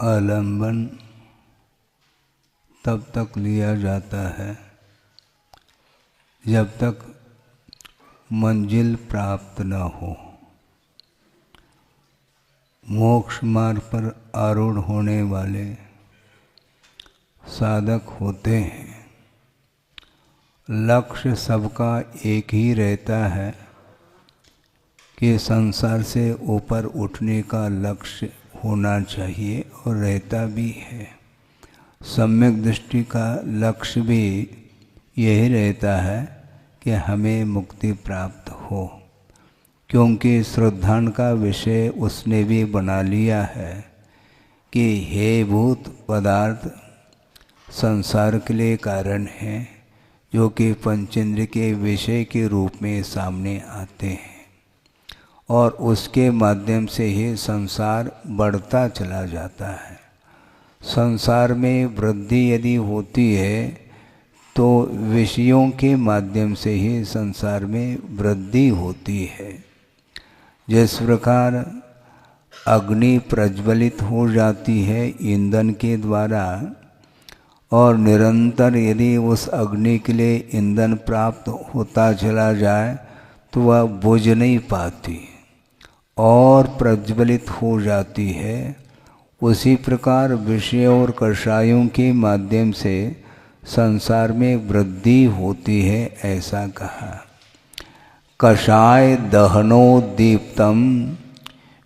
आलम्बन तब तक लिया जाता है जब तक मंजिल प्राप्त न हो। मोक्ष मार्ग पर आरूढ़ होने वाले साधक होते हैं। लक्ष्य सबका एक ही रहता है कि संसार से ऊपर उठने का लक्ष्य होना चाहिए और रहता भी है। सम्यक दृष्टि का लक्ष्य भी यही रहता है कि हमें मुक्ति प्राप्त हो, क्योंकि श्रद्धान का विषय उसने भी बना लिया है कि हे भूत पदार्थ संसार के लिए कारण हैं, जो कि पंचेंद्र के विषय के रूप में सामने आते हैं और उसके माध्यम से ही संसार बढ़ता चला जाता है। संसार में वृद्धि यदि होती है तो विषयों के माध्यम से ही संसार में वृद्धि होती है। जिस प्रकार अग्नि प्रज्वलित हो जाती है ईंधन के द्वारा और निरंतर यदि उस अग्नि के लिए ईंधन प्राप्त होता चला जाए तो वह बुझ नहीं पाती और प्रज्वलित हो जाती है, उसी प्रकार विषय और कषायों के माध्यम से संसार में वृद्धि होती है, ऐसा कहा। कषाय दहनोद्दीप्तम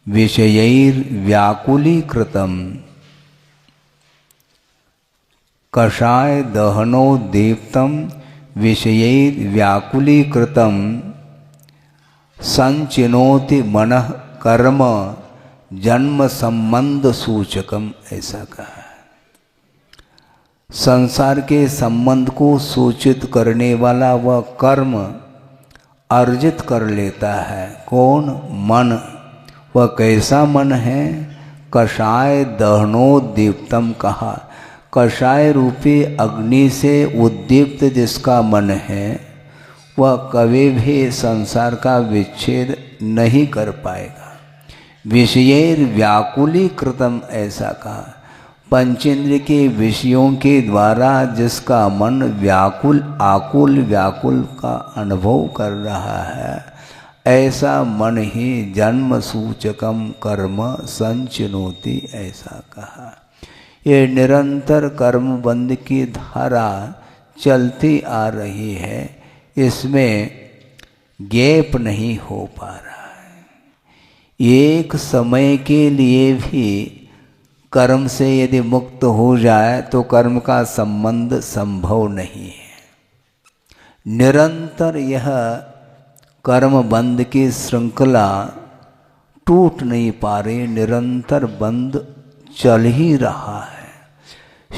विषयैर्व्याकुलीकृतम। कषाय दहनोद्दीप्तम विषयैर्व्याकुलीकृतम संचिनोति मनः कर्म जन्म संबंध सूचकम, ऐसा कहा। संसार के संबंध को सूचित करने वाला वह कर्म अर्जित कर लेता है। कौन? मन। वह कैसा मन है? कषाय दहनोद्दीप्तम कहा। कषाय रूपी अग्नि से उद्दीप्त जिसका मन है वह कभी भी संसार का विच्छेद नहीं कर पाएगा। विषयैर व्याकुलीकृतम, ऐसा कहा। पंचेंद्र के विषयों के द्वारा जिसका मन आकुल व्याकुल का अनुभव कर रहा है, ऐसा मन ही जन्म सूचकम कर्म संचिनोति, ऐसा कहा। ये निरंतर कर्म बंध की धारा चलती आ रही है, इसमें गैप नहीं हो पा रहा है। एक समय के लिए भी कर्म से यदि मुक्त हो जाए तो कर्म का संबंध संभव नहीं है। निरंतर यह कर्म बंध की श्रृंखला टूट नहीं पा रही, निरंतर बंध चल ही रहा है।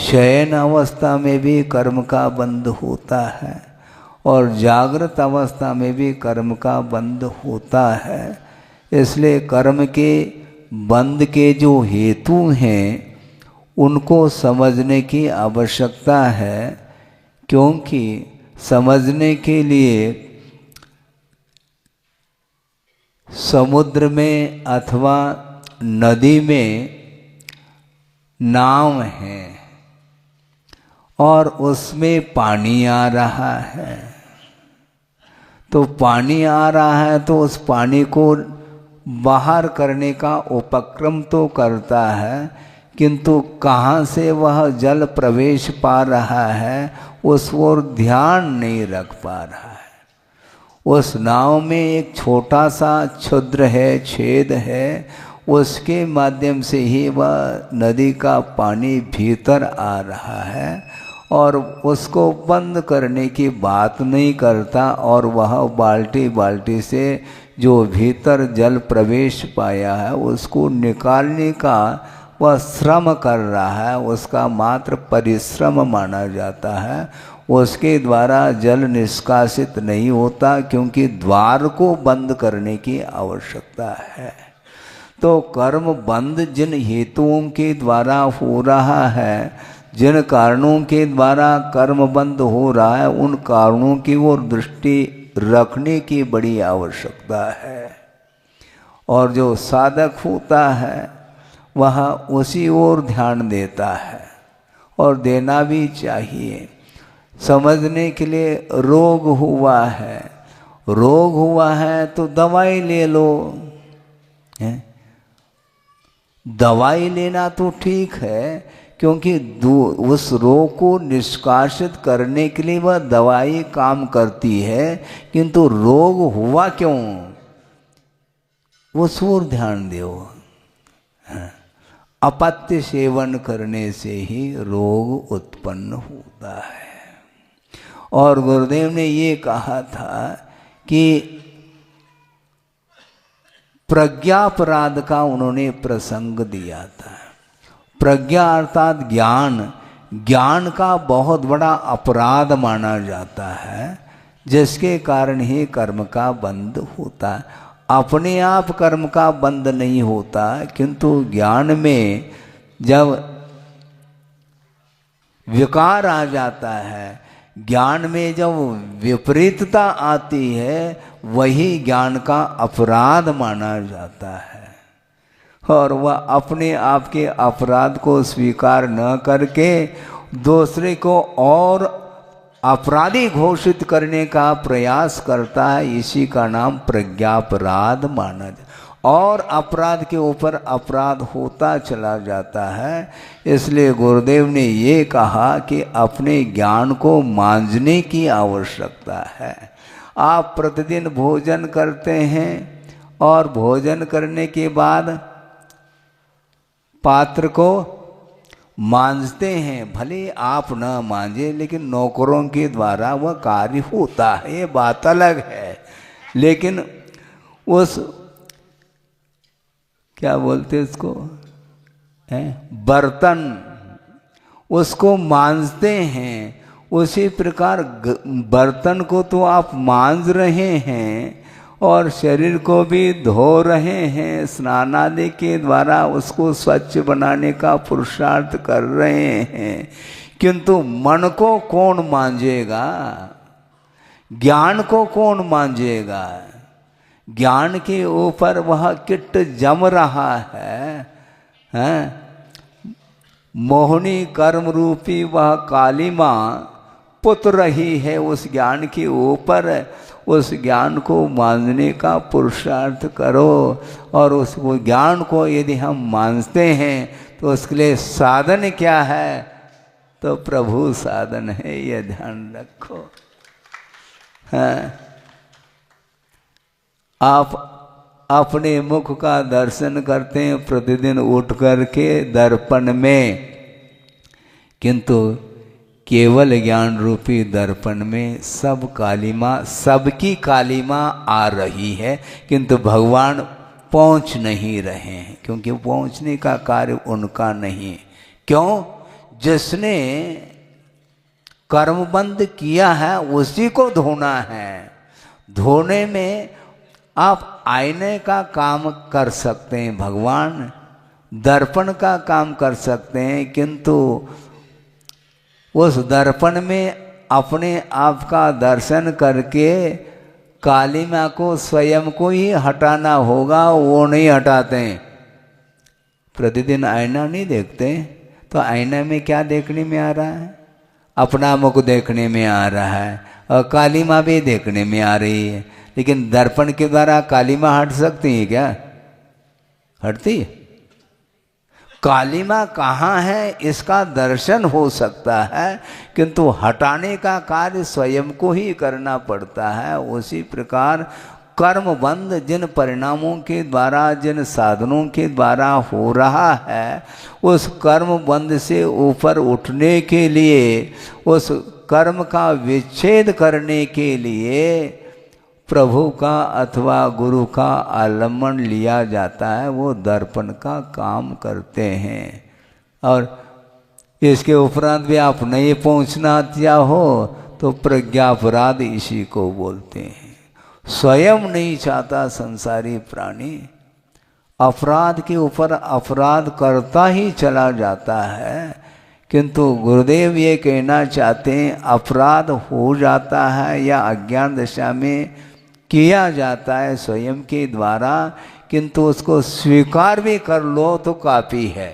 शयन अवस्था में भी कर्म का बंध होता है और जागृत अवस्था में भी कर्म का बंध होता है। इसलिए कर्म के बंध के जो हेतु हैं उनको समझने की आवश्यकता है, क्योंकि समझने के लिए समुद्र में अथवा नदी में नाव है और उसमें पानी आ रहा है, तो पानी आ रहा है तो उस पानी को बाहर करने का उपक्रम तो करता है, किंतु कहाँ से वह जल प्रवेश पा रहा है उस ओर ध्यान नहीं रख पा रहा है। उस नाव में एक छोटा सा छिद्र है, छेद है, उसके माध्यम से ही वह नदी का पानी भीतर आ रहा है और उसको बंद करने की बात नहीं करता और वह बाल्टी बाल्टी से जो भीतर जल प्रवेश पाया है उसको निकालने का वह श्रम कर रहा है, उसका मात्र परिश्रम माना जाता है। उसके द्वारा जल निष्कासित नहीं होता, क्योंकि द्वार को बंद करने की आवश्यकता है। तो कर्म बंद जिन हेतुओं के द्वारा हो रहा है, जिन कारणों के द्वारा कर्म बंद हो रहा है, उन कारणों की ओर दृष्टि रखने की बड़ी आवश्यकता है। और जो साधक होता है वह उसी ओर ध्यान देता है और देना भी चाहिए। समझने के लिए रोग हुआ है, रोग हुआ है तो दवाई ले लो, है? दवाई लेना तो ठीक है, क्योंकि उस रोग को निष्कासित करने के लिए वह दवाई काम करती है, किंतु रोग हुआ क्यों, वो सूर ध्यान दो। अपत्य सेवन करने से ही रोग उत्पन्न होता है। और गुरुदेव ने ये कहा था कि प्रज्ञापराध का उन्होंने प्रसंग दिया था। प्रज्ञा अर्थात ज्ञान, ज्ञान का बहुत बड़ा अपराध माना जाता है, जिसके कारण ही कर्म का बंध होता है। अपने आप कर्म का बंध नहीं होता, किंतु ज्ञान में जब विकार आ जाता है, ज्ञान में जब विपरीतता आती है, वही ज्ञान का अपराध माना जाता है। और वह अपने आप के अपराध को स्वीकार न करके दूसरे को और अपराधी घोषित करने का प्रयास करता है, इसी का नाम प्रज्ञापराध माना जाता है। और अपराध के ऊपर अपराध होता चला जाता है। इसलिए गुरुदेव ने ये कहा कि अपने ज्ञान को मांझने की आवश्यकता है। आप प्रतिदिन भोजन करते हैं और भोजन करने के बाद पात्र को मांझते हैं, भले आप न मांझे, लेकिन नौकरों के द्वारा वह कार्य होता है, ये बात अलग है। लेकिन उस क्या बोलते इसको, बर्तन, उसको मांझते हैं। उसी प्रकार बर्तन को तो आप मांझ रहे हैं और शरीर को भी धो रहे हैं, स्नान आदि के द्वारा उसको स्वच्छ बनाने का पुरुषार्थ कर रहे हैं, किंतु मन को कौन मांझेगा, ज्ञान को कौन मांझेगा। ज्ञान के ऊपर वह किट जम रहा है, मोहनी कर्म रूपी वह कालिमा पुत रही है उस ज्ञान के ऊपर। उस ज्ञान को मांझने का पुरुषार्थ करो। और उस ज्ञान को यदि हम मांझते हैं तो उसके लिए साधन क्या है, तो प्रभु साधन है, यह ध्यान रखो। आप अपने मुख का दर्शन करते हैं प्रतिदिन उठ करके दर्पण में, किंतु केवल ज्ञान रूपी दर्पण में सब कालिमा, सबकी कालिमा आ रही है, किंतु भगवान पहुंच नहीं रहे हैं, क्योंकि पहुंचने का कार्य उनका नहीं। क्यों? जिसने कर्मबंध किया है उसी को धोना है। धोने में आप आईने का काम कर सकते हैं, भगवान दर्पण का काम कर सकते हैं, किंतु उस दर्पण में अपने आप का दर्शन करके कालिमा को स्वयं को ही हटाना होगा, वो नहीं हटाते। प्रतिदिन आईना नहीं देखते, तो आईना में क्या देखने में आ रहा है, अपना मुख देखने में आ रहा है, और कालिमा भी देखने में आ रही है। लेकिन दर्पण के द्वारा कालिमा हट सकती है क्या? हटती है? कालिमा कहाँ है इसका दर्शन हो सकता है, किंतु हटाने का कार्य स्वयं को ही करना पड़ता है। उसी प्रकार कर्मबंध जिन परिणामों के द्वारा, जिन साधनों के द्वारा हो रहा है, उस कर्मबंध से ऊपर उठने के लिए, उस कर्म का विच्छेद करने के लिए प्रभु का अथवा गुरु का आलम्बन लिया जाता है। वो दर्पण का काम करते हैं। और इसके उपरांत भी आप नहीं पहुंचना चाहो तो प्रज्ञापराध इसी को बोलते हैं। स्वयं नहीं चाहता संसारी प्राणी, अपराध के ऊपर अपराध करता ही चला जाता है। किंतु गुरुदेव ये कहना चाहते हैं, अपराध हो जाता है या अज्ञान दशा में किया जाता है स्वयं के द्वारा, किंतु उसको स्वीकार भी कर लो तो काफ़ी है।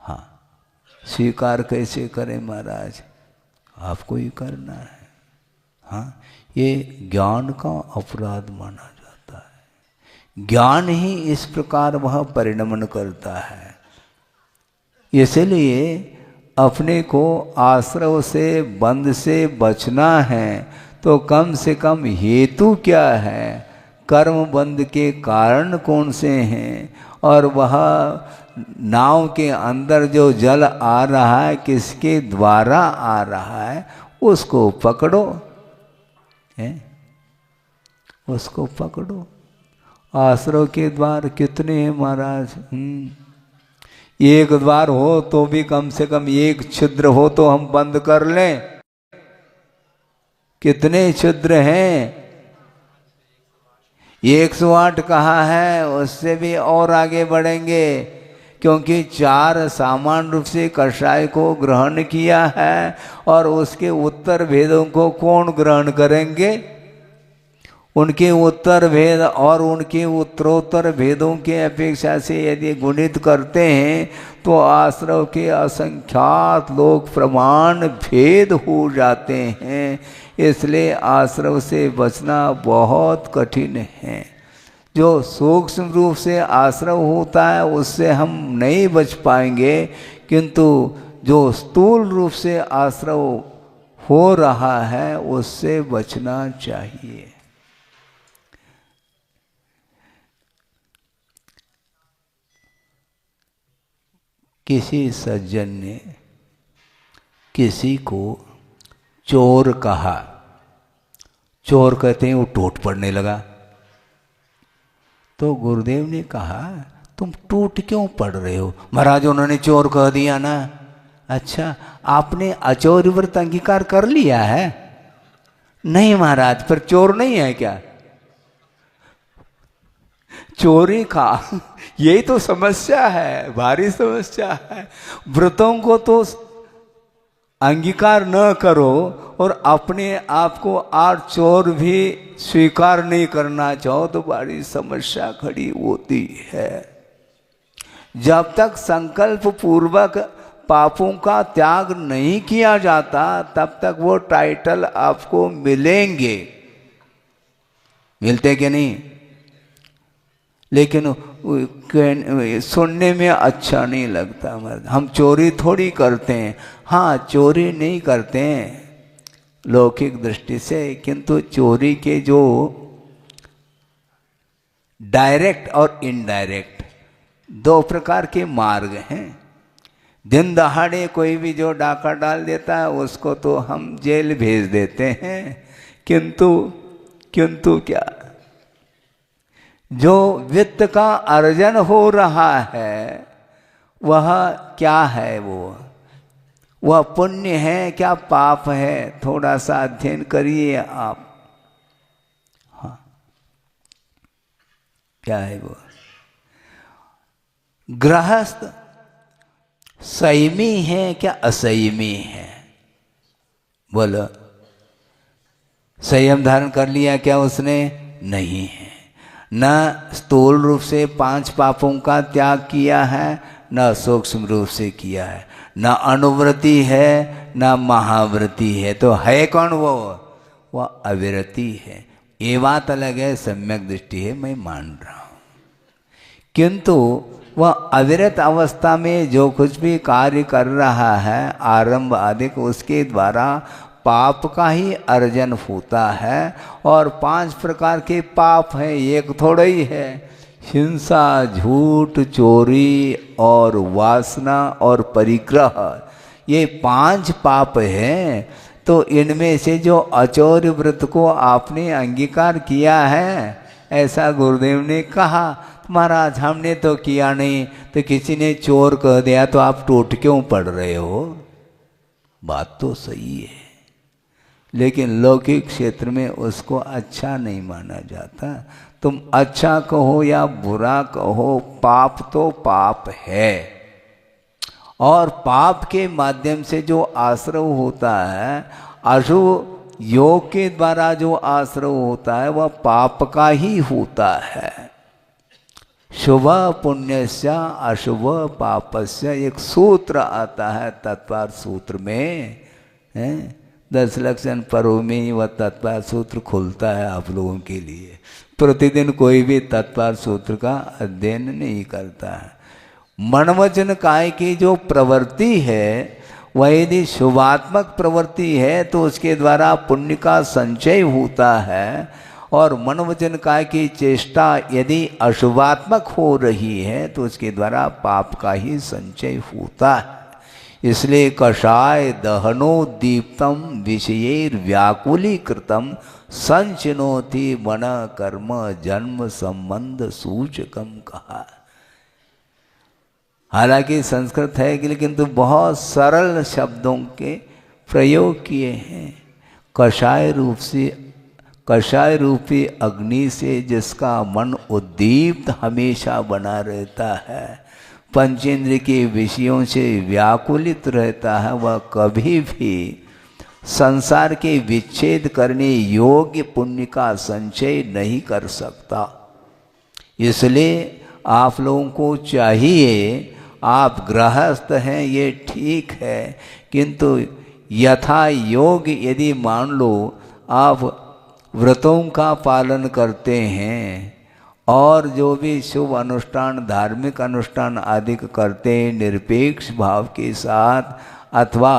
हाँ, स्वीकार कैसे करें महाराज, आपको ही करना है। हाँ, ये ज्ञान का अपराध माना जाता है। ज्ञान ही इस प्रकार वह परिणमन करता है। इसलिए अपने को आश्रव से बंध से बचना है तो कम से कम हेतु क्या है, कर्म बंध के कारण कौन से हैं, और वह नाव के अंदर जो जल आ रहा है किसके द्वारा आ रहा है उसको पकड़ो, है उसको पकड़ो। आश्रव के द्वार कितने हैं महाराज? एक द्वार हो तो भी कम से कम एक छिद्र हो तो हम बंद कर लें। कितने छिद्र हैं? 108 कहा है, उससे भी और आगे बढ़ेंगे, क्योंकि 4 सामान्य रूप से कषाय को ग्रहण किया है और उसके उत्तर भेदों को कौन ग्रहण करेंगे? उनके उत्तर भेद और उनके उत्तरोत्तर भेदों के अपेक्षा से यदि गुणित करते हैं तो आश्रव के असंख्यात लोक प्रमाण भेद हो जाते हैं। इसलिए आश्रव से बचना बहुत कठिन है। जो सूक्ष्म रूप से आश्रव होता है उससे हम नहीं बच पाएंगे, किंतु जो स्थूल रूप से आश्रव हो रहा है उससे बचना चाहिए। किसी सज्जन ने किसी को चोर कहा। चोर कहते हैं वो टूट पड़ने लगा। तो गुरुदेव ने कहा तुम टूट क्यों पड़ रहे हो? महाराज उन्होंने चोर कह दिया ना। अच्छा, आपने अचौर्य व्रत अंगीकार कर लिया है? नहीं महाराज, पर चोर नहीं है क्या? चोरी का यही तो समस्या है, भारी समस्या है। व्रतों को तो अंगीकार न करो और अपने आप को और चोर भी स्वीकार नहीं करना चाहो तो बड़ी समस्या खड़ी होती है। जब तक संकल्प पूर्वक पापों का त्याग नहीं किया जाता तब तक वो टाइटल आपको मिलेंगे। मिलते कि नहीं? लेकिन सुनने में अच्छा नहीं लगता। हम चोरी थोड़ी करते हैं। हाँ, चोरी नहीं करते हैं लौकिक दृष्टि से, किंतु चोरी के जो डायरेक्ट और इनडायरेक्ट 2 प्रकार के मार्ग हैं। दिन दहाड़े कोई भी जो डाका डाल देता है उसको तो हम जेल भेज देते हैं, किंतु क्या, जो वित्त का अर्जन हो रहा है वह क्या है? वह पुण्य है क्या पाप है? थोड़ा सा अध्ययन करिए आप। हाँ, क्या है वो? गृहस्थ संयमी है क्या असंयमी है? बोलो, संयम धारण कर लिया क्या उसने? नहीं है। न स्थूल रूप से 5 पापों का त्याग किया है, न सूक्ष्म रूप से किया है, न अनुव्रति है न महाव्रति है। तो है कौन वो? वह अविरति है। ये बात अलग है, सम्यक दृष्टि है, मैं मान रहा हूँ। किंतु वह अविरत अवस्था में जो कुछ भी कार्य कर रहा है आरंभ आदि उसके द्वारा पाप का ही अर्जन होता है। और 5 प्रकार के पाप हैं, एक थोड़ा ही है। हिंसा, झूठ, चोरी और वासना और परिग्रह, ये 5 पाप हैं। तो इनमें से जो अचौर्य व्रत को आपने अंगीकार किया है ऐसा गुरुदेव ने कहा। महाराज हमने तो किया नहीं, तो किसी ने चोर कह दिया तो आप टूट क्यों पड़ रहे हो? बात तो सही है, लेकिन लौकिक क्षेत्र में उसको अच्छा नहीं माना जाता। तुम अच्छा कहो या बुरा कहो, पाप तो पाप है। और पाप के माध्यम से जो आश्रव होता है, अशुभ योग के द्वारा जो आश्रव होता है वह पाप का ही होता है। शुभ पुण्यस्य अशुभ पापस्य एक सूत्र आता है तत्पर सूत्र में, 10 लक्षण पर्व में वह तत्पर सूत्र खुलता है आप लोगों के लिए। प्रतिदिन कोई भी तत्पर सूत्र का अध्ययन नहीं करता है। मन वचन काय की जो प्रवृत्ति है वह यदि शुभात्मक प्रवृत्ति है तो उसके द्वारा पुण्य का संचय होता है, और मन वचन काय की चेष्टा यदि अशुभात्मक हो रही है तो उसके द्वारा पाप का ही संचय होता है। इसलिए कषाय दहनो दीप्तम विषयैर व्याकुलीकृतम संचिनोति मन कर्म जन्म संबंध सूचकम कहा। हालांकि संस्कृत है कि लेकिन तो बहुत सरल शब्दों के प्रयोग किए हैं। कषाय रूपी अग्नि से जिसका मन उद्दीप्त हमेशा बना रहता है, पंचेंद्र के विषयों से व्याकुलित रहता है, वह कभी भी संसार के विच्छेद करने योग्य पुण्य का संचय नहीं कर सकता। इसलिए आप लोगों को चाहिए, आप गृहस्थ हैं ये ठीक है, किंतु यथा योग यदि मान लो आप व्रतों का पालन करते हैं और जो भी शुभ अनुष्ठान धार्मिक अनुष्ठान आदि करते हैं निरपेक्ष भाव के साथ, अथवा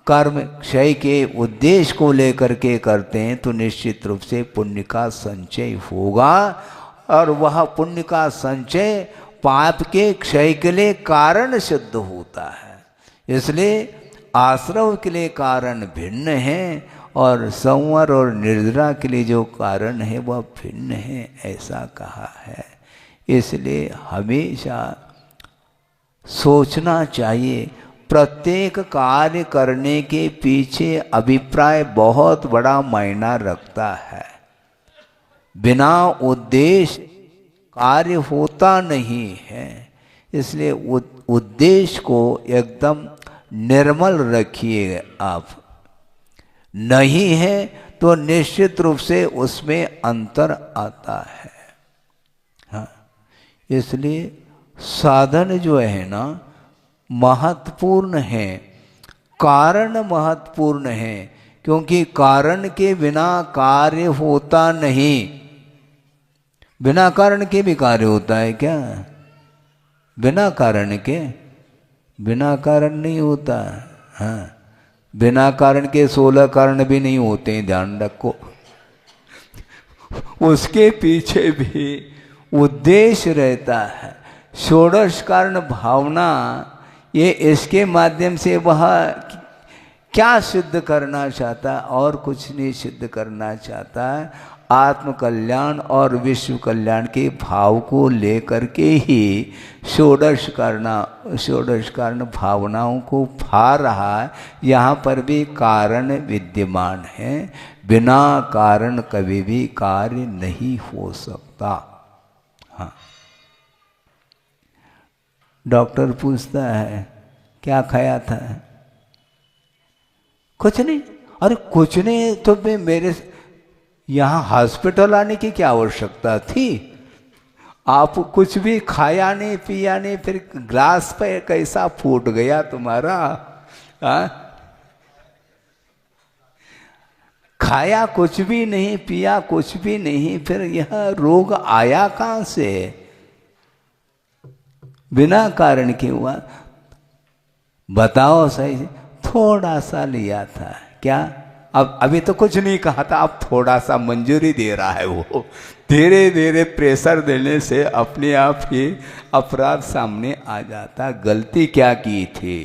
कर्म क्षय के उद्देश्य को लेकर के करते हैं, तो निश्चित रूप से पुण्य का संचय होगा, और वह पुण्य का संचय पाप के क्षय के लिए कारण सिद्ध होता है। इसलिए आश्रव के लिए कारण भिन्न है और संवर और निर्जरा के लिए जो कारण है वह भिन्न है, ऐसा कहा है। इसलिए हमेशा सोचना चाहिए, प्रत्येक कार्य करने के पीछे अभिप्राय बहुत बड़ा मायना रखता है। बिना उद्देश्य कार्य होता नहीं है। इसलिए उद्देश्य को एकदम निर्मल रखिए आप। नहीं है तो निश्चित रूप से उसमें अंतर आता है। हाँ, इसलिए साधन जो है ना महत्वपूर्ण है, कारण महत्वपूर्ण है, क्योंकि कारण के बिना कार्य होता नहीं। बिना कारण के भी कार्य होता है क्या? बिना कारण के बिना कारण नहीं होता। हाँ, बिना कारण के 16 कारण भी नहीं होते हैं, ध्यान रखो। उसके पीछे भी उद्देश्य रहता है। षोडश कारण भावना, ये इसके माध्यम से वह क्या सिद्ध करना चाहता है? और कुछ नहीं सिद्ध करना चाहता है। आत्म कल्याण और विश्व कल्याण के भाव को लेकर के ही षोडश कारण भावनाओं को भा रहा है। यहाँ पर भी कारण विद्यमान है। बिना कारण कभी भी कार्य नहीं हो सकता। हाँ, डॉक्टर पूछता है क्या खाया था? कुछ नहीं। अरे कुछ नहीं तो मैं मेरे यहाँ हॉस्पिटल आने की क्या आवश्यकता थी? आप कुछ भी खाया नहीं पिया नहीं, फिर ग्लास पे कैसा फूट गया तुम्हारा? खाया कुछ भी नहीं, पिया कुछ भी नहीं, फिर यह रोग आया कहाँ से? बिना कारण के हुआ। बताओ सही, थोड़ा सा लिया था क्या? अब अभी तो कुछ नहीं कहा था, अब थोड़ा सा मंजूरी दे रहा है। वो धीरे धीरे प्रेशर देने से अपने आप ही अपराध सामने आ जाता। गलती क्या की थी?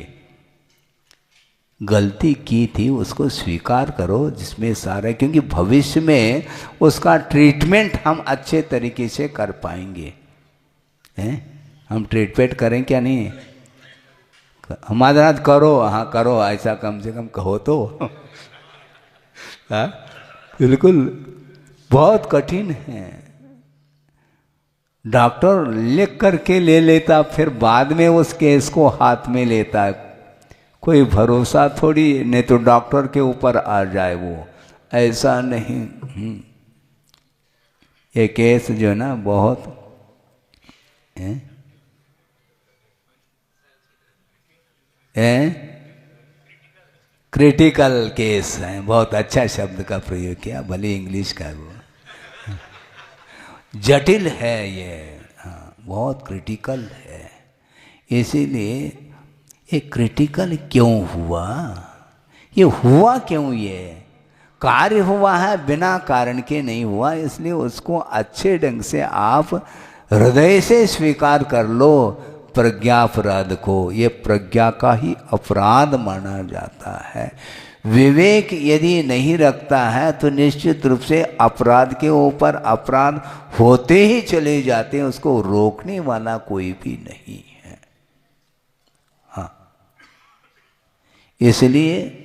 गलती की थी उसको स्वीकार करो, जिसमें सारा, क्योंकि भविष्य में उसका ट्रीटमेंट हम अच्छे तरीके से कर पाएंगे। हैं? हम ट्रीटमेंट करें क्या नहीं? हमारे साथ करो, हाँ करो, ऐसा कम से कम कहो तो। हाँ, बिल्कुल बहुत कठिन है। डॉक्टर लिख करके ले लेता, फिर बाद में उस केस को हाथ में लेता। कोई भरोसा थोड़ी, नहीं तो डॉक्टर के ऊपर आ जाए वो, ऐसा नहीं। ये केस जो है ना बहुत क्रिटिकल केस है। बहुत अच्छा शब्द का प्रयोग किया, भले इंग्लिश का वो जटिल है ये। हाँ, बहुत क्रिटिकल है। इसीलिए ये क्रिटिकल क्यों हुआ, ये हुआ क्यों, ये कार्य हुआ है बिना कारण के नहीं हुआ। इसलिए उसको अच्छे ढंग से आप हृदय से स्वीकार कर लो प्रज्ञापराध को। ये प्रज्ञा का ही अपराध माना जाता है। विवेक यदि नहीं रखता है तो निश्चित रूप से अपराध के ऊपर अपराध होते ही चले जाते हैं, उसको रोकने वाला कोई भी नहीं है। हाँ, इसलिए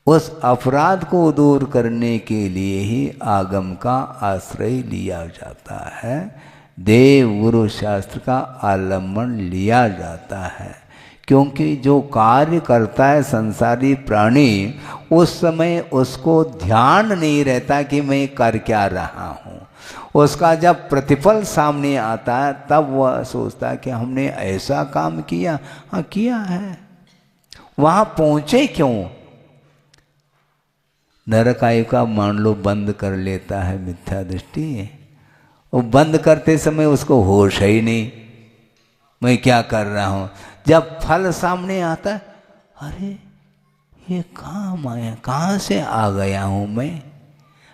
उस अपराध को दूर करने के लिए ही आगम का आश्रय लिया जाता है, देव गुरु शास्त्र का आलम्बन लिया जाता है। क्योंकि जो कार्य करता है संसारी प्राणी, उस समय उसको ध्यान नहीं रहता कि मैं कर क्या रहा हूँ। उसका जब प्रतिफल सामने आता है तब वह सोचता है कि हमने ऐसा काम किया। हाँ, किया है। वहाँ पहुँचे क्यों? नरक आयु का मान लो बंद कर लेता है मिथ्या दृष्टि, वो बंद करते समय उसको होश ही नहीं मैं क्या कर रहा हूँ। जब फल सामने आता है, अरे ये कहाँ आया, कहाँ से आ गया हूँ मैं।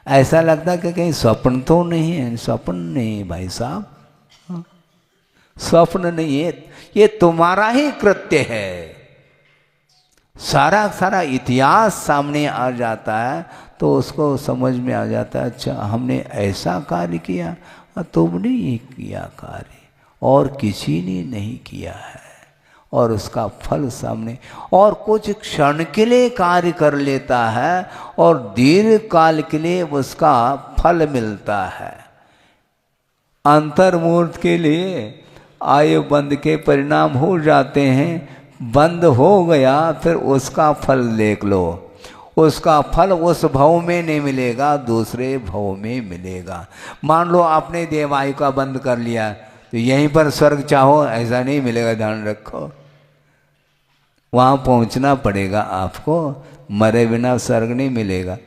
ऐसा लगता कि कहीं स्वप्न तो नहीं है। स्वप्न नहीं भाई साहब, स्वप्न नहीं है, ये तुम्हारा ही कृत्य है। सारा सारा इतिहास सामने आ जाता है तो उसको समझ में आ जाता है, अच्छा हमने ऐसा कार्य किया, तुमने ही किया कार्य और किसी ने नहीं किया है। और उसका फल सामने, और कुछ क्षण के लिए कार्य कर लेता है और दीर्घ काल के लिए उसका फल मिलता है। अंतर्मुहूर्त के लिए आयु बंद के परिणाम हो जाते हैं, बंद हो गया फिर उसका फल देख लो। उसका फल उस भव में नहीं मिलेगा, दूसरे भव में मिलेगा। मान लो आपने देवायु का बंद कर लिया तो यहीं पर स्वर्ग चाहो ऐसा नहीं मिलेगा, ध्यान रखो। वहाँ पहुँचना पड़ेगा आपको, मरे बिना स्वर्ग नहीं मिलेगा।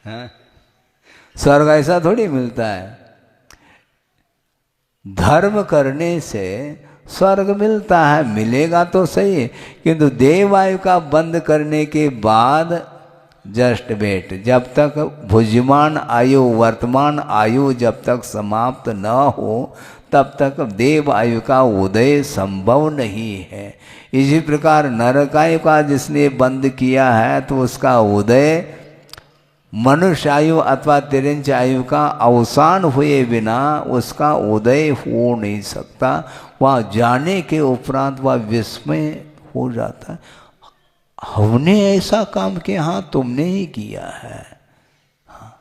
हाँ, स्वर्ग ऐसा थोड़ी मिलता है। धर्म करने से स्वर्ग मिलता है, मिलेगा तो सही, किंतु देवायु का बंद करने के बाद जस्ट वेट, जब तक भुज्यमान आयु वर्तमान आयु जब तक समाप्त न हो तब तक देव आयु का उदय संभव नहीं है। इसी प्रकार नरकायु का जिसने बंद किया है तो उसका उदय मनुष्य आयु अथवा तिरंज आयु का अवसान हुए बिना उसका उदय हो नहीं सकता। वहाँ जाने के उपरांत वह विस्मय हो जाता है, हमने ऐसा काम किया। हाँ, तुमने ही किया है। हाँ,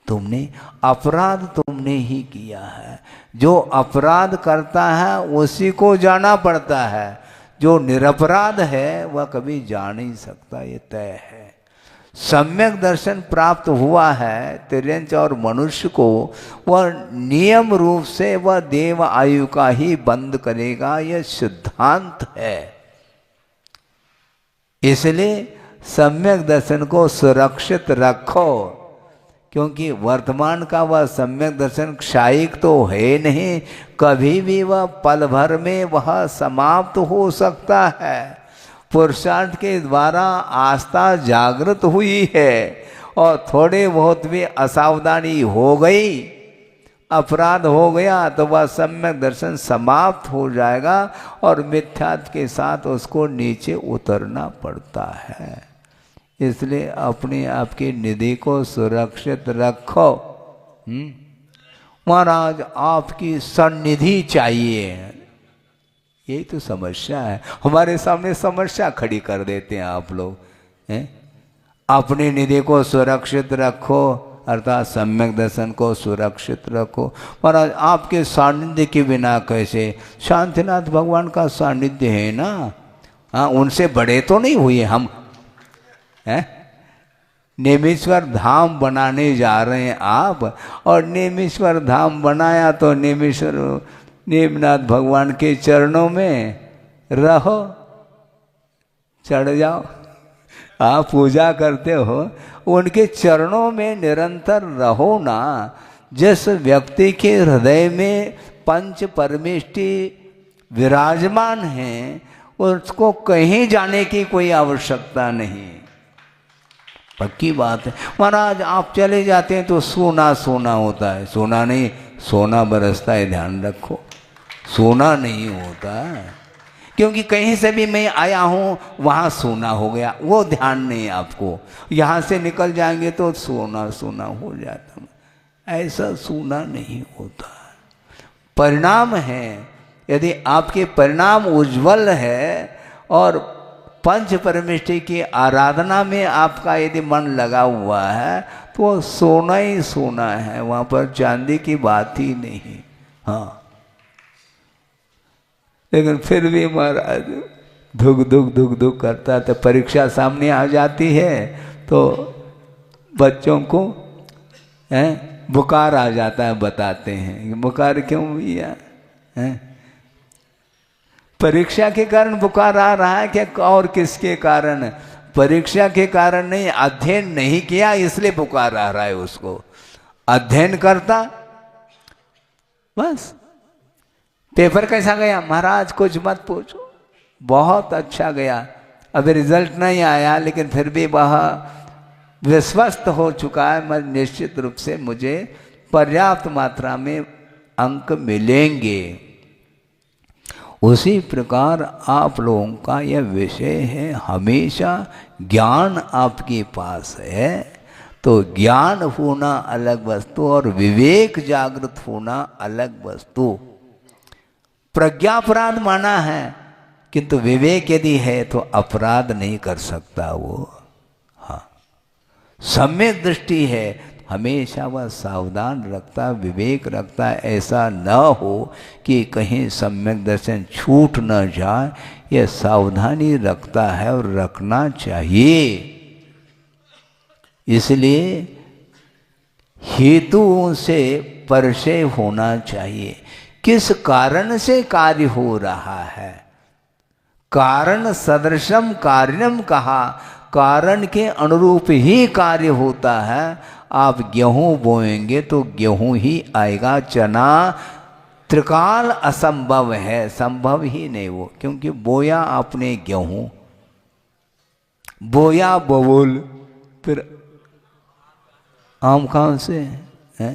तुमने अपराध तुमने ही किया है। जो अपराध करता है उसी को जाना पड़ता है, जो निरपराध है वह कभी जा नहीं सकता, ये तय है। सम्यक दर्शन प्राप्त हुआ है तिर्यंच और मनुष्य को, वह नियम रूप से वह देव आयु का ही बंद करेगा, यह सिद्धांत है। इसलिए सम्यक दर्शन को सुरक्षित रखो, क्योंकि वर्तमान का वह सम्यक दर्शन क्षायिक तो है नहीं, कभी भी वह पल भर में वह समाप्त हो सकता है। पुरुषार्थ के द्वारा आस्था जागृत हुई है और थोड़े बहुत भी असावधानी हो गई, अपराध हो गया तो वह सम्यक दर्शन समाप्त हो जाएगा और मिथ्यात्व के साथ उसको नीचे उतरना पड़ता है। इसलिए अपने आप की निधि को सुरक्षित रखो। महाराज आपकी सन्निधि चाहिए, यही तो समस्या है। हमारे सामने समस्या खड़ी कर देते हैं आप लोग हैं। अपने निधि को सुरक्षित रखो अर्थात सम्यक दर्शन को सुरक्षित रखो। महाराज आपके सानिध्य के बिना कैसे? शांतिनाथ भगवान का सानिध्य है ना। हाँ, उनसे बड़े तो नहीं हुए हम हैं, नेमीश्वर धाम बनाने जा रहे हैं आप, और नेमीश्वर धाम बनाया तो नेमनाथ भगवान के चरणों में रहो, चढ़ जाओ। आप पूजा करते हो, उनके चरणों में निरंतर रहो ना। जिस व्यक्ति के हृदय में पंच परमेष्टि विराजमान हैं, उसको कहीं जाने की कोई आवश्यकता नहीं। पक्की बात है। महाराज आप चले जाते हैं तो सोना सोना होता है, सोना नहीं, सोना बरसता है, ध्यान रखो, सोना नहीं होता। क्योंकि कहीं से भी मैं आया हूँ वहाँ सोना हो गया, वो ध्यान नहीं आपको। यहाँ से निकल जाएंगे तो सोना सोना हो जाता, ऐसा सोना नहीं होता। परिणाम है, यदि आपके परिणाम उज्जवल है और पंच परमेष्टि की आराधना में आपका यदि मन लगा हुआ है तो सोना ही सोना है, वहाँ पर चांदी की बात ही नहीं। हाँ, लेकिन फिर भी महाराज धुक धुक धुक धुक करता, तो परीक्षा सामने आ जाती है तो बच्चों को बुखार आ जाता है, बताते हैं बुखार क्यों भैया है, परीक्षा के कारण बुखार आ रहा है क्या, और किसके कारण? परीक्षा के कारण नहीं, अध्ययन नहीं किया इसलिए बुखार आ रहा है उसको। अध्ययन करता बस। पेपर कैसा गया? महाराज कुछ मत पूछो, बहुत अच्छा गया। अभी रिजल्ट नहीं आया लेकिन फिर भी वह विश्वस्त हो चुका है, मैं निश्चित रूप से मुझे पर्याप्त मात्रा में अंक मिलेंगे। उसी प्रकार आप लोगों का यह विषय है, हमेशा ज्ञान आपके पास है तो ज्ञान होना अलग वस्तु और विवेक जागृत होना अलग वस्तु। प्रज्ञा अपराध माना है, किंतु विवेक यदि है तो अपराध नहीं कर सकता वो। हाँ, सम्यक दृष्टि है, हमेशा वह सावधान रखता, विवेक रखता, ऐसा न हो कि कहीं सम्यक दर्शन छूट न जाए, यह सावधानी रखता है और रखना चाहिए। इसलिए हेतुओं से परिचय होना चाहिए, किस कारण से कार्य हो रहा है। कारण सदृशम कार्यम कहा, कारण के अनुरूप ही कार्य होता है। आप गेहूं बोएंगे तो गेहूं ही आएगा, चना त्रिकाल असंभव है, संभव ही नहीं वो, क्योंकि बोया आपने गेहूं, बोया बबूल, फिर आम कहाँ से है?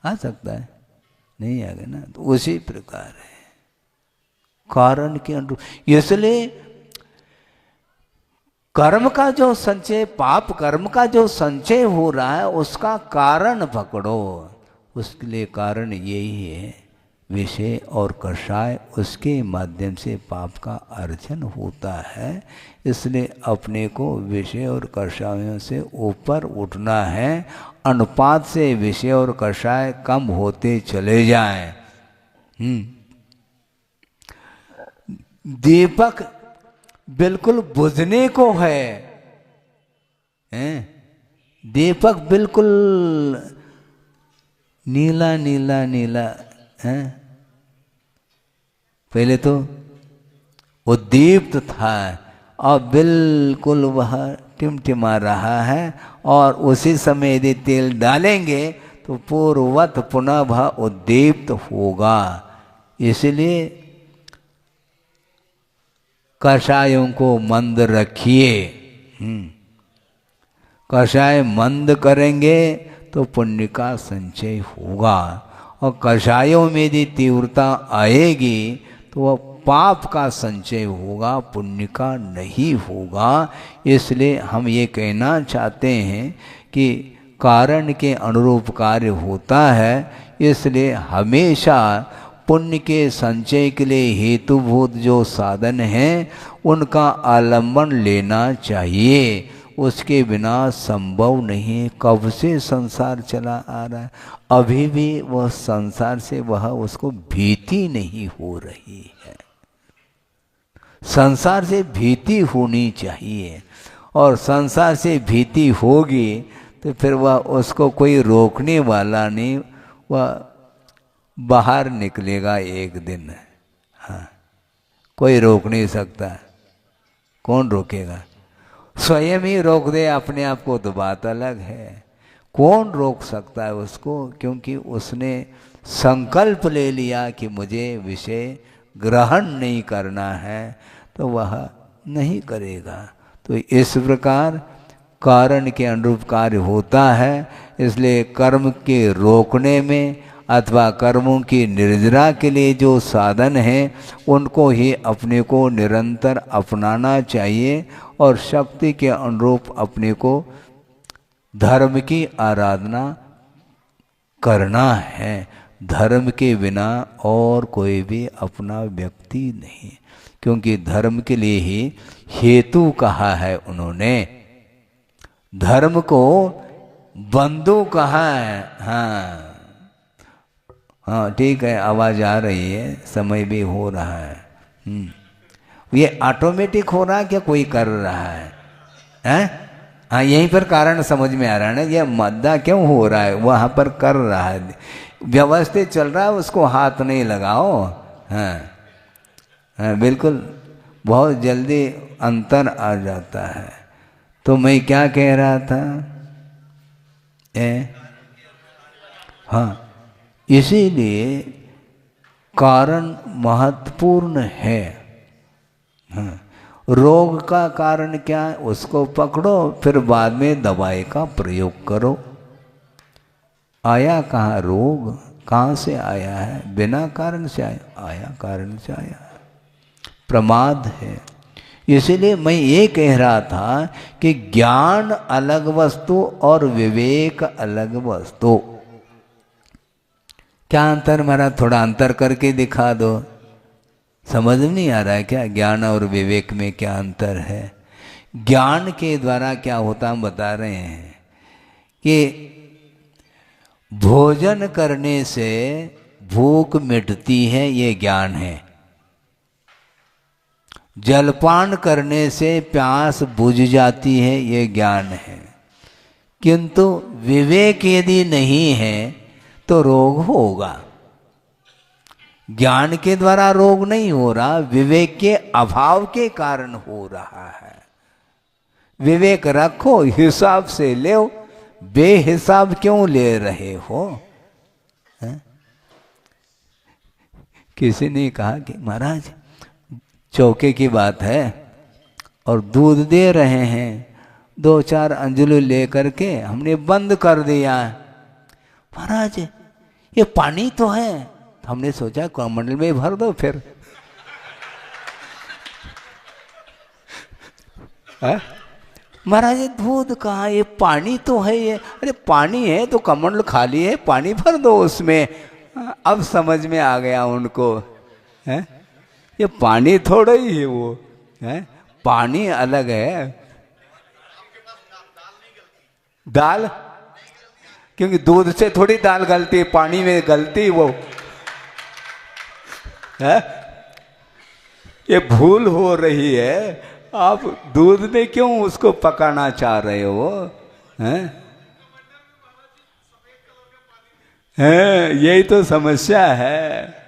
आ सकता है? नहीं आएगा ना। तो उसी प्रकार है, कारण के अनुरूप। इसलिए कर्म का जो संचय, पाप कर्म का जो संचय हो रहा है, उसका कारण पकड़ो। उसके लिए कारण यही है, विषय और कषाय, उसके माध्यम से पाप का अर्जन होता है। इसलिए अपने को विषय और कषायों से ऊपर उठना है, अनुपात से विषय और कषाय कम होते चले जाएं। दीपक बिल्कुल बुझने को है, दीपक बिल्कुल नीला नीला नीला है, पहले तो वो दीप्त था और बिल्कुल वह टिमटिमा रहा है, और उसी समय यदि तेल डालेंगे तो पूर्ववत पुनः वह उद्दीप्त होगा। इसलिए कषायों को मंद रखिए। कषाय मंद करेंगे तो पुण्य का संचय होगा, और कषायों में यदि तीव्रता आएगी तो वह पाप का संचय होगा, पुण्य का नहीं होगा। इसलिए हम ये कहना चाहते हैं कि कारण के अनुरूप कार्य होता है, इसलिए हमेशा पुण्य के संचय के लिए हेतुभूत जो साधन हैं उनका आलम्बन लेना चाहिए। उसके बिना संभव नहीं। कब से संसार चला आ रहा है, अभी भी वह संसार से वह उसको भीति नहीं हो रही है। संसार से भीति होनी चाहिए, और संसार से भीति होगी तो फिर वह उसको कोई रोकने वाला नहीं, वह बाहर निकलेगा एक दिन। हाँ, कोई रोक नहीं सकता। कौन रोकेगा? स्वयं ही रोक दे अपने आप को तो बात अलग है। कौन रोक सकता है उसको? क्योंकि उसने संकल्प ले लिया कि मुझे विषय ग्रहण नहीं करना है, तो वह नहीं करेगा। तो इस प्रकार कारण के अनुरूप कार्य होता है। इसलिए कर्म के रोकने में अथवा कर्मों की निर्जरा के लिए जो साधन हैं उनको ही अपने को निरंतर अपनाना चाहिए और शक्ति के अनुरूप अपने को धर्म की आराधना करना है। धर्म के बिना और कोई भी अपना व्यक्ति नहीं, क्योंकि धर्म के लिए ही हेतु कहा है उन्होंने। धर्म को बंधु कहा है। हाँ हाँ ठीक है, आवाज़ आ रही है, समय भी हो रहा है। ये ऑटोमेटिक हो रहा है क्या कोई कर रहा है? हैं? हाँ, यहीं पर कारण समझ में आ रहा है ना, ये मद्दा क्यों हो रहा है, वहाँ पर कर रहा है, व्यवस्थित चल रहा है, उसको हाथ नहीं लगाओ। हाँ हाँ बिल्कुल, बहुत जल्दी अंतर आ जाता है। तो मैं क्या कह रहा था? हाँ, इसीलिए कारण महत्वपूर्ण है। हाँ, रोग का कारण क्या है उसको पकड़ो, फिर बाद में दवाई का प्रयोग करो। आया कहाँ रोग, कहाँ से आया है? बिना कारण से आया कारण से आया है, प्रमाद है। इसीलिए मैं ये कह रहा था कि ज्ञान अलग वस्तु और विवेक अलग वस्तु। क्या अंतर? मेरा थोड़ा अंतर करके दिखा दो। समझ नहीं आ रहा है क्या? ज्ञान और विवेक में क्या अंतर है? ज्ञान के द्वारा क्या होता हम बता रहे हैं कि भोजन करने से भूख मिटती है, ये ज्ञान है। जलपान करने से प्यास बुझ जाती है, ये ज्ञान है। किंतु विवेक यदि नहीं है तो रोग होगा। ज्ञान के द्वारा रोग नहीं हो रहा, विवेक के अभाव के कारण हो रहा है। विवेक रखो, हिसाब से ले, बेहिसाब क्यों ले रहे हो? है? किसी ने कहा कि महाराज चौके की बात है और दूध दे रहे हैं, 2-4 अंजलि लेकर के हमने बंद कर दिया। महाराज ये पानी तो है, हमने सोचा कमंडल में भर दो फिर। महाराज दूध कहाँ, ये पानी तो है ये। अरे पानी है तो कमंडल खाली है, पानी भर दो उसमें। अब समझ में आ गया उनको, है ये पानी थोड़ा ही है वो, है पानी अलग है। दाल, क्योंकि दूध से थोड़ी दाल गलती है, पानी में गलती वो है। ये भूल हो रही है, आप दूध में क्यों उसको पकाना चाह रहे हो? हैं? यही तो समस्या है।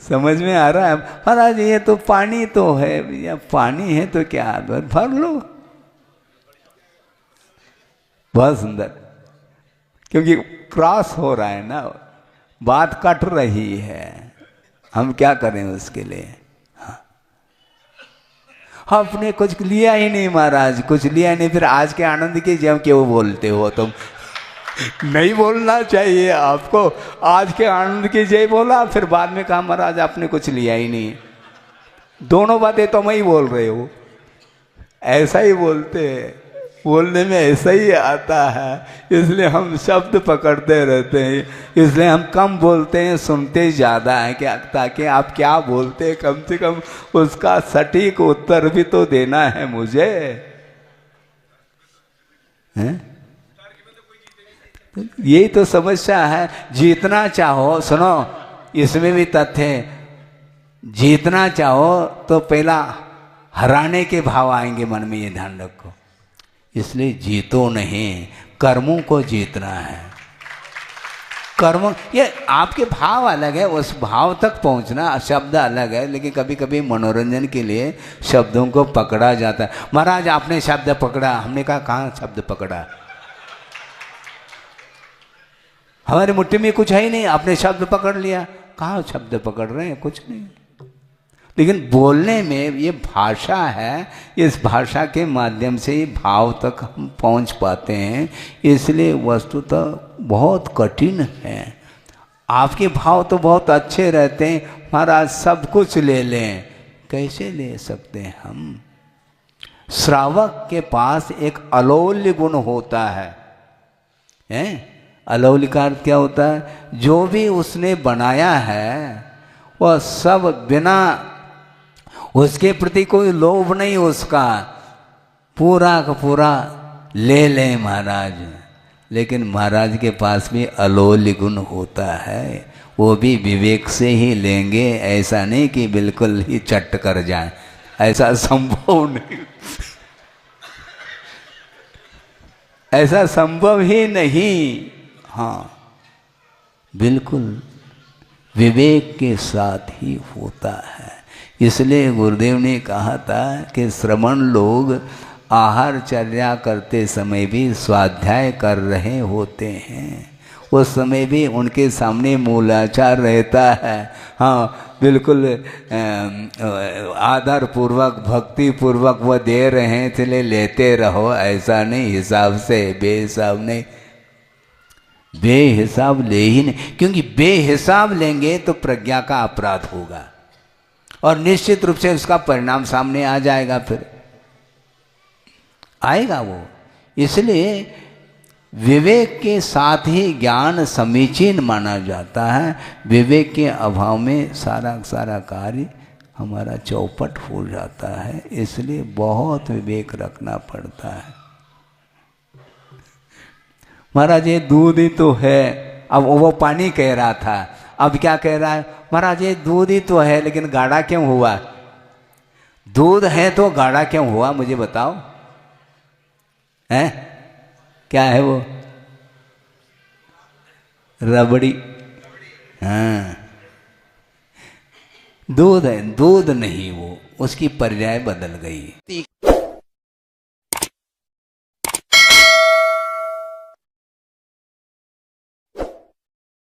समझ में आ रहा है? महाराज ये तो पानी तो है, या पानी है तो क्या भर लो। बहुत सुंदर, क्योंकि क्रॉस हो रहा है ना, बात कट रही है, हम क्या करें उसके लिए? आपने कुछ लिया ही नहीं महाराज, कुछ लिया नहीं, फिर आज के आनंद की जब क्यों बोलते हो तुम? नहीं बोलना चाहिए आपको। आज के आनंद की जय बोला, फिर बाद में कहा महाराज आपने कुछ लिया ही नहीं। दोनों बातें तो मैं ही बोल रहे हो। ऐसा ही बोलते हैं, बोलने में ऐसा ही आता है, इसलिए हम शब्द पकड़ते रहते हैं। इसलिए हम कम बोलते हैं, सुनते ज़्यादा हैं, क्या ताकि आप क्या बोलते हैं कम से कम उसका सटीक उत्तर भी तो देना है मुझे, हैं? यही तो समस्या है। जीतना चाहो, सुनो इसमें भी तथ्य है, जीतना चाहो तो पहला हराने के भाव आएंगे मन में, ये ध्यान रखो। इसलिए जीतो नहीं, कर्मों को जीतना है। कर्म, ये आपके भाव अलग है, उस भाव तक पहुंचना, शब्द अलग है, लेकिन कभी कभी मनोरंजन के लिए शब्दों को पकड़ा जाता है। महाराज आपने शब्द पकड़ा, हमने कहा कहाँ शब्द पकड़ा, हमारी मुट्ठी में कुछ है ही नहीं, आपने शब्द पकड़ लिया। कहाँ शब्द पकड़ रहे हैं, कुछ नहीं। लेकिन बोलने में ये भाषा है, इस भाषा के माध्यम से ही भाव तक हम पहुंच पाते हैं, इसलिए वस्तुतः बहुत कठिन है। आपके भाव तो बहुत अच्छे रहते हैं, महाराज सब कुछ ले लें, कैसे ले सकते हैं हम? श्रावक के पास एक अलौल्य गुण होता है, हैं? अलौल्य का अर्थ क्या होता है? जो भी उसने बनाया है वह सब बिना, उसके प्रति कोई लोभ नहीं, उसका पूरा का पूरा ले लें महाराज। लेकिन महाराज के पास भी अलौल्य गुण होता है, वो भी विवेक से ही लेंगे, ऐसा नहीं कि बिल्कुल ही चट कर जाए, ऐसा संभव नहीं, ऐसा संभव ही नहीं। हाँ, बिल्कुल विवेक के साथ ही होता है। इसलिए गुरुदेव ने कहा था कि श्रमण लोग आहारचर्या करते समय भी स्वाध्याय कर रहे होते हैं, उस समय भी उनके सामने मूलाचार रहता है। हाँ, बिल्कुल आदर पूर्वक भक्ति पूर्वक वो दे रहे हैं, इसलिए लेते रहो, ऐसा नहीं, हिसाब से, बेहिसाब नहीं। बेहिसाब ले ही नहीं, क्योंकि बेहिसाब लेंगे तो प्रज्ञा का अपराध होगा और निश्चित रूप से उसका परिणाम सामने आ जाएगा, फिर आएगा वो। इसलिए विवेक के साथ ही ज्ञान समीचीन माना जाता है। विवेक के अभाव में सारा सारा कार्य हमारा चौपट हो जाता है, इसलिए बहुत विवेक रखना पड़ता है। महाराज ये दूध ही तो है, अब वो पानी कह रहा था, अब क्या कह रहा है? महाराज ये दूध ही तो है, लेकिन गाढ़ा क्यों हुआ? दूध है तो गाढ़ा क्यों हुआ, मुझे बताओ, है क्या है वो? रबड़ी। हाँ, दूध है, दूध नहीं, वो उसकी पर्याय बदल गई।